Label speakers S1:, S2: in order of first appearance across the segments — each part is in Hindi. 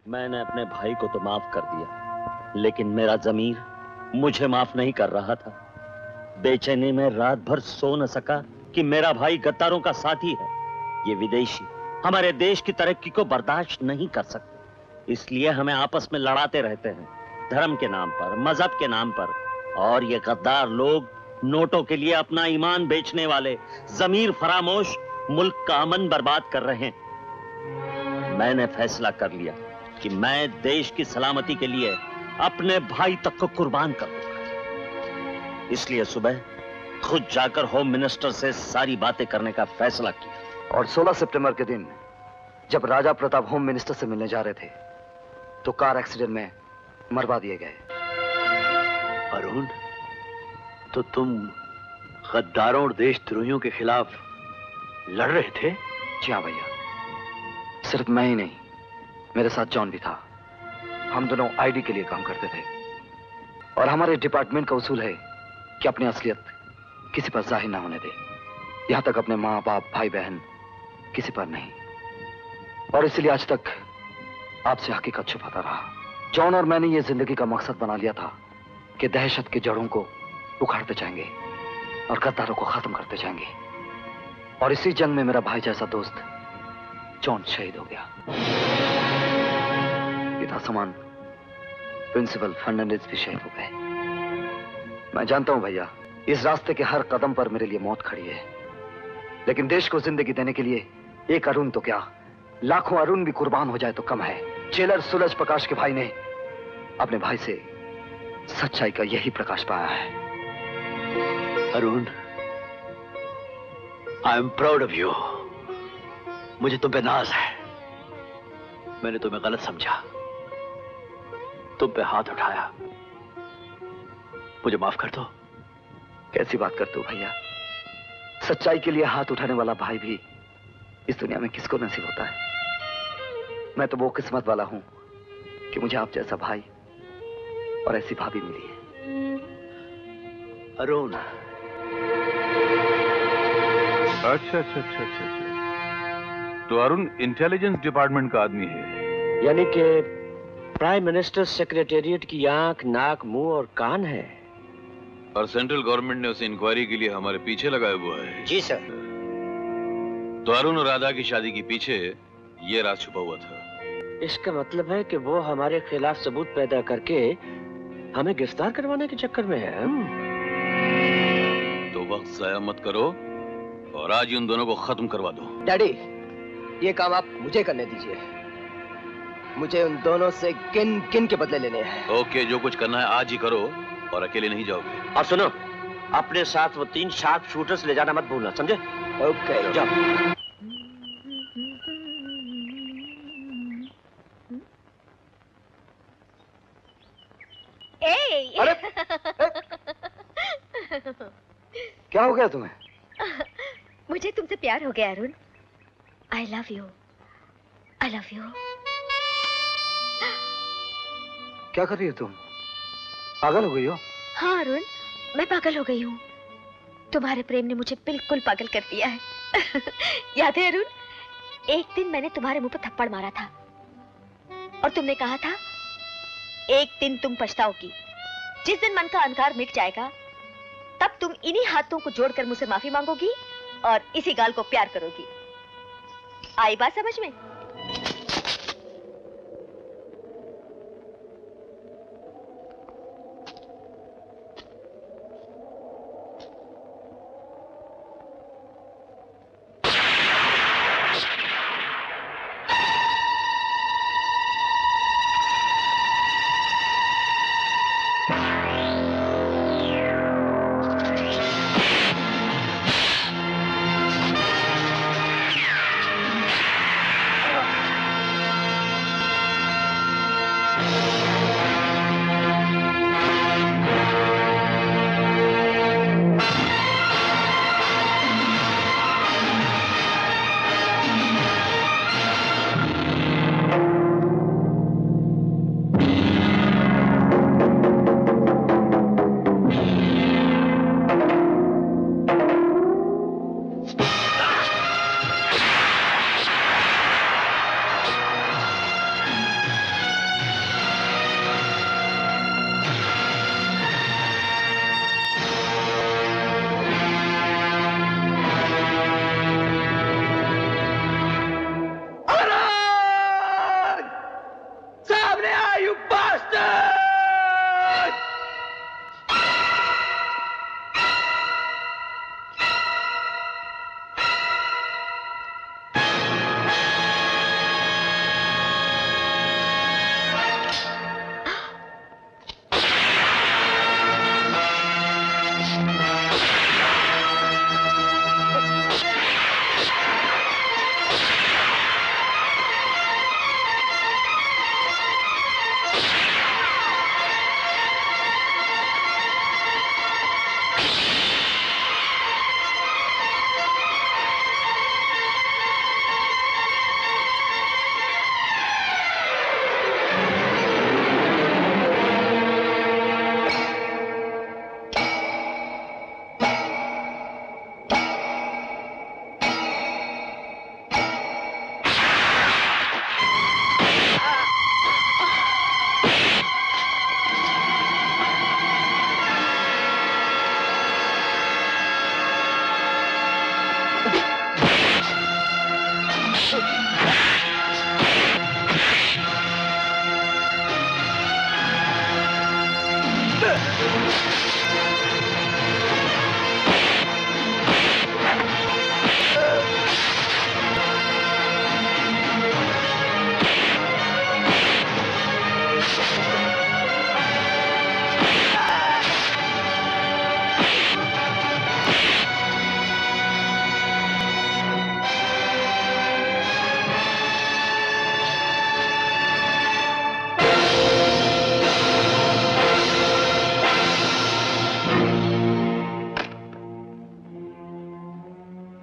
S1: मैंने अपने भाई को तो माफ कर दिया, लेकिन मेरा ज़मीर मुझे माफ नहीं कर रहा था। बेचैनी में रात भर सो न सका कि मेरा भाई गद्दारों का साथी है। ये विदेशी हमारे देश की तरक्की को बर्दाश्त नहीं कर सकते, इसलिए हमें आपस में लड़ाते रहते हैं, धर्म के नाम पर, मजहब के नाम पर। और ये गद्दार लोग नोटों के लिए अपना ईमान बेचने वाले ज़मीर फरामोश मुल्क का अमन बर्बाद कर रहे हैं। मैंने फैसला कर लिया कि मैं देश की सलामती के लिए अपने भाई तक को कुर्बान कर दूंगा। इसलिए सुबह खुद जाकर होम मिनिस्टर से सारी बातें करने का फैसला किया।
S2: और 16 सितंबर के दिन जब राजा प्रताप होम मिनिस्टर से मिलने जा रहे थे तो कार एक्सीडेंट में मरवा दिए गए।
S3: अरुण, तो तुम गद्दारों और देशद्रोहियों के खिलाफ लड़ रहे थे?
S2: जी हाँ भैया, सिर्फ मैं ही नहीं, मेरे साथ जॉन भी था। हम दोनों आईडी के लिए काम करते थे और हमारे डिपार्टमेंट का उसूल है कि अपनी असलियत किसी पर जाहिर ना होने दे, यहां तक अपने माँ बाप भाई बहन किसी पर नहीं। और इसलिए आज तक आपसे हकीकत छुपाता रहा। जॉन और मैंने ये जिंदगी का मकसद बना लिया था कि दहशत की जड़ों को उखाड़ते जाएंगे और गद्दारों को खत्म करते जाएंगे। और इसी जंग में मेरा भाई जैसा दोस्त जॉन शहीद हो गया। पिता समान प्रिंसिपल फर्नांडिस भी शहीद हो गए। मैं जानता हूं भैया, इस रास्ते के हर कदम पर मेरे लिए मौत खड़ी है, लेकिन देश को जिंदगी देने के लिए एक अरुण तो क्या, लाखों अरुण भी कुर्बान हो जाए तो कम है। जेलर सूरज प्रकाश के भाई ने अपने भाई से सच्चाई का यही प्रकाश पाया है।
S3: Arun, I am proud of you. मुझे तुम पे नाज है। मैंने तुम्हें गलत समझा, तुम पे हाथ उठाया, मुझे माफ कर दो।
S2: कैसी बात करते हो भैया, सच्चाई के लिए हाथ उठाने वाला भाई भी इस दुनिया में किसको नसीब होता है। मैं तो वो किस्मत वाला हूं कि मुझे आप जैसा भाई और ऐसी भाभी मिली है।
S3: अरुण,
S4: अच्छा। तो अरुण इंटेलिजेंस डिपार्टमेंट का आदमी है,
S5: यानी कि प्राइम मिनिस्टर सेक्रेटेरिएट की आंख, नाक, मुंह और कान है।
S4: और सेंट्रल गवर्नमेंट ने उसे इंक्वायरी के लिए हमारे पीछे लगाया हुआ है।
S5: जी सर।
S4: तो अरुण और राधा की शादी के पीछे ये राज छुपा हुआ था।
S5: इसका मतलब है कि वो हमारे खिलाफ सबूत पैदा करके हमें गिरफ्तार करवाने के चक्कर में है।
S4: तो वक्त जाया मत करो और आज ही उन दोनों को खत्म करवा दो।
S6: डैडी, ये काम आप मुझे करने दीजिए। मुझे उन दोनों से किन किन के बदले लेने हैं।
S4: ओके, जो कुछ करना है आज ही करो और अकेले नहीं जाओगे।
S5: और सुनो, अपने साथ वो 3 शार्प शूटर्स ले जाना मत भूलना, समझे?
S6: ओके,
S5: जाओ।
S2: अरे क्या हो गया तुम्हें?
S7: मुझे तुमसे प्यार हो गया Arun. I love you, I love you.
S2: क्या कर रही हो तुम? पागल हो गई हो?
S7: हाँ अरुण, मैं पागल हो गई हूँ। तुम्हारे प्रेम ने मुझे बिल्कुल पागल कर दिया है। याद है अरुण, एक दिन मैंने तुम्हारे मुंह पर थप्पड़ मारा था और तुमने कहा था एक दिन तुम पछताओगी। जिस दिन मन का अहंकार मिट जाएगा तब तुम इन्हीं हाथों को जोड़कर मुझसे माफी मांगोगी और इसी गाल को प्यार करोगी। आई बात समझ में?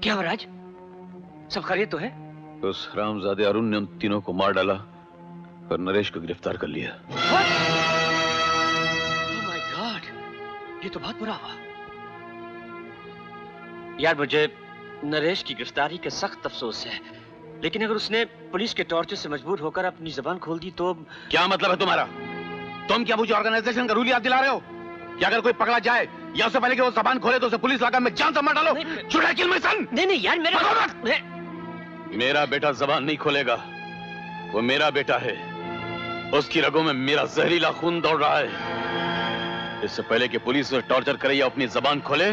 S5: क्या महाराज, सब खैरियत तो है?
S4: उस हरामजादे अरुण ने उन तीनों को मार डाला और नरेश को गिरफ्तार कर लिया।
S5: ओह माय गॉड, ये तो बहुत बुरा हुआ। यार मुझे नरेश की गिरफ्तारी का सख्त अफसोस है, लेकिन अगर उसने पुलिस के टॉर्चर से मजबूर होकर अपनी जबान खोल दी तो...
S4: क्या मतलब है तुम्हारा? तुम क्या मुझे ऑर्गेनाइजेशन का रूल याद दिला रहे हो कि अगर कोई पकड़ा जाए या उससे पहले कि वो जबान खोले तो उसे पुलिस लगा में जान से मार डालो? Should I kill my son?
S5: नहीं यार,
S4: मेरा बेटा जबान नहीं खोलेगा। वो मेरा बेटा है, उसकी रगों में मेरा जहरीला खून दौड़ रहा है। इससे पहले कि पुलिस उसे टॉर्चर करे या अपनी जबान खोले,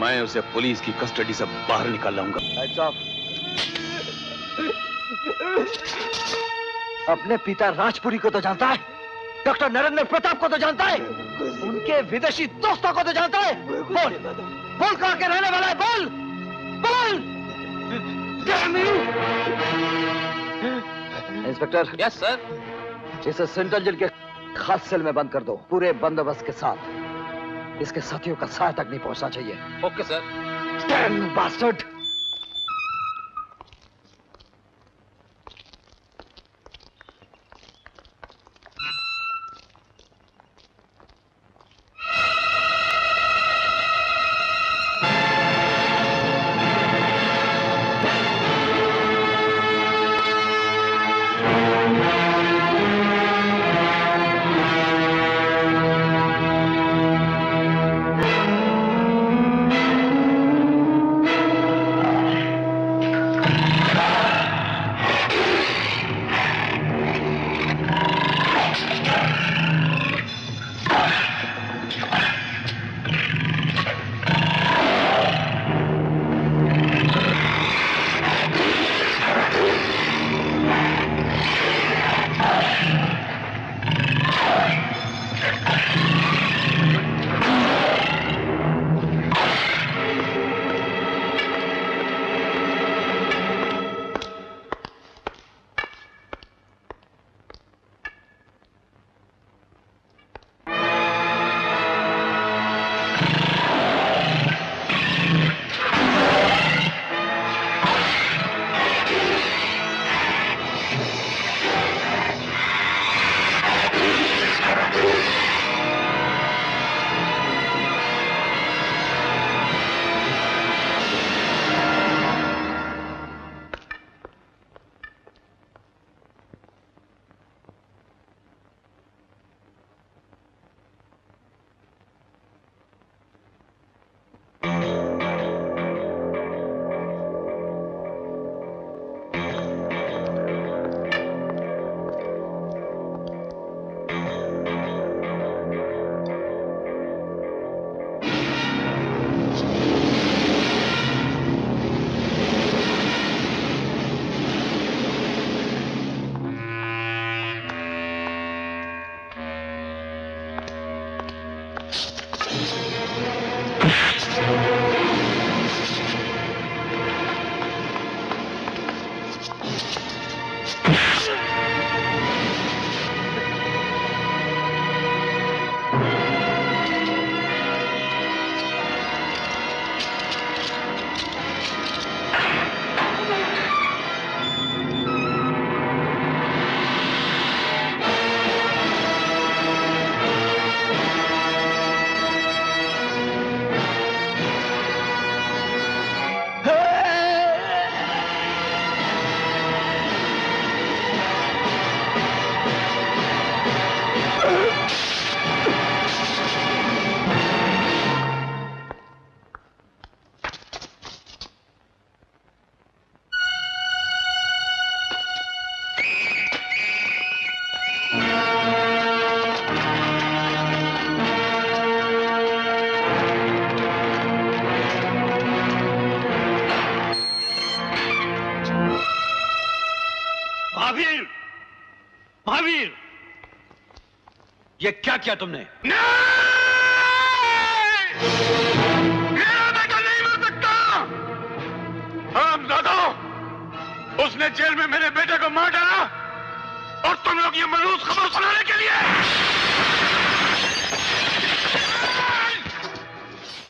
S4: मैं उसे पुलिस की कस्टडी से बाहर निकाल लाऊंगा।
S2: अपने पिता राजपुरी को तो जानता है, डॉक्टर नरेंद्र प्रताप को तो जानता है, उनके विदेशी दोस्तों को तो जानता है। बोल बोल, कहां के रहने वाला है? बोल बोल। इंस्पेक्टर।
S5: Yes sir.
S2: इसे सेंट्रल जेल के खास सेल में बंद कर दो, पूरे बंदोबस्त के साथ। इसके साथियों का साय तक नहीं पहुंचना चाहिए।
S5: Okay sir.
S2: Damn bastard!
S3: Mahavir, Mahavir, ये क्या किया तुमने?
S4: मेरा बेटा नहीं मर सकता। हरामजादा, उसने जेल में मेरे बेटे को मार डाला और तुम लोग ये मनहूस खबर सुना